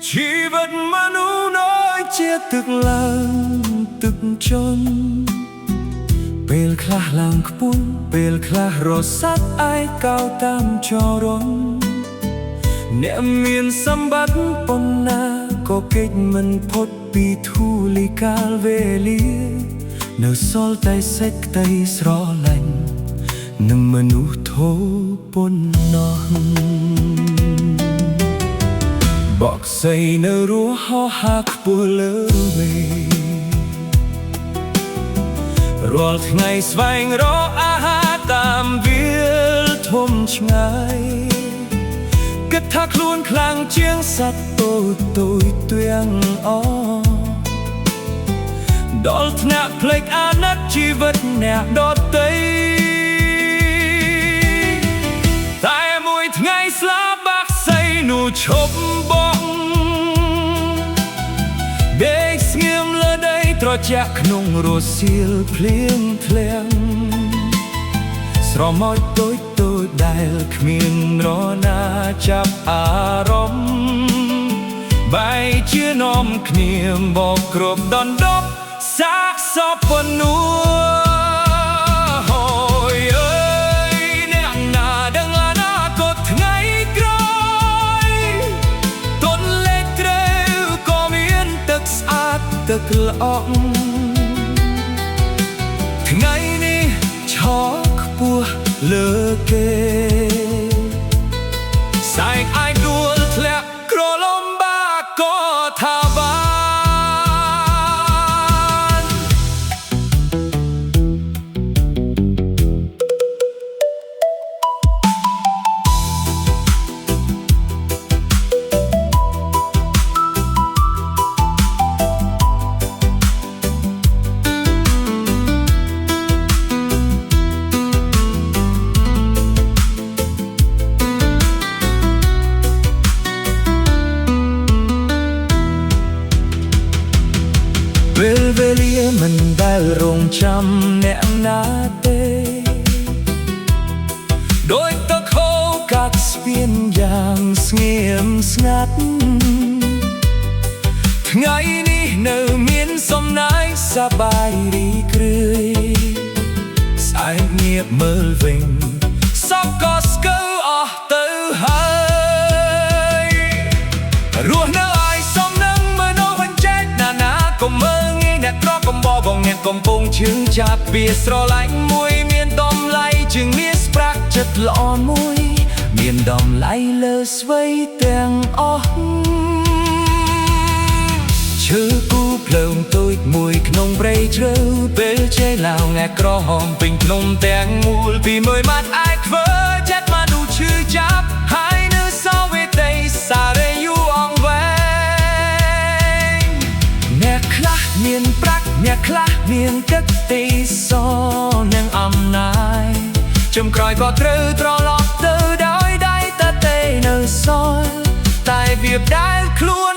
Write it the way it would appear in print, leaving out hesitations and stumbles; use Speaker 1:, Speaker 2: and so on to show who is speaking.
Speaker 1: ชีวิตมนุษย์น้อยเจียตึกลางตึกจนពេលខ្លះឡើងខ្ពស់ពេលខ្លះរសាត់ឯកោតាមចរន់អ្នកមានសម្បត្តិប៉ុណ្ណាក៏គេចមិនផុតពីធូលីកាលវេលានៅសល់តែសេចក្តីស្រឡាញ់នឹងមនុស្សធម៌ប៉ុណ្ណោះបកស្អីនៅរស់ហោះហើរខ្ពស់លើវេរាល់ថ្ងៃស្វែងរកអាហារតាមវាលធំឆ្ងាយគិតថាខ្លួនខ្លាំងជាងសត្វតូចទាំងអស់ដល់ថ្នាក់ភ្លេចអាណិតជីវិតអ្នកដទៃតែមួយថ្ងៃស្លាប់បាក់សៃនោះឈប់បងដេកស្ងៀមលើដីត្រជាក់ក្នុងរសៀលភ្លៀងធ្លាក់ស្រមោចតូចដែលគ្មាននរណាចាប់អារម្មណ៍បែកជានាំគ្នាបកគ្រប់ដណ្ដប់សាកសពនួអ្នកណាដឹងអនាគតថ្ងៃក្រោយទន់លេខត្រូវក៏មានទឹកស្អាតទឹកល្អក់ថ្ងៃនេះឈរខ្ពស់លើគេសែងអាយដួលធ្លាក់ក្រឡំបាក៏ថាបានពេលវេលាមិនដែលរងចាំអ្នកណាទេដោយទឹកហូរកាត់ស្ពានយ៉ាងស្ងៀមស្ងាត់ថ្ងៃនេះនៅមានសំណាយសប្បាយរីករាយស្អែកងាកមើលវិញសពក៏ស្កើអស់ទៅហើយរស់នៅឲ្យសមនឹងមនុស្សបញ្ចេញណាកុំមើលអ្នកក្រកំបបងអ្នកកំពុងឈឺចាប់វាស្រឡាញ់មួយមានតម្លៃជាងមាសប្រាក់ចិត្តល្អមួយមានតម្លៃលើស្វ័យទាំងអស់ឈើគូភ្លើងតូចមួយក្នុងព្រៃជ្រៅពេលជ័យឡើងអ្នកក្រហមពេញភ្នំទាំងមូលពីមួយម៉ាត់អាចធ្វើចិត្តមនុស្សឈឺចាប់ហើយនៅសវេតីសារេយូអងវែងអ្នកខ្លះមានប្រាក់អ្នកខ្លះមានទឹកទេសនិងអំណាចចំក្រោយក៏ត្រូវត្រឡប់ទៅដោយដៃតទេនៅសល់តែវាដែលខ្លួន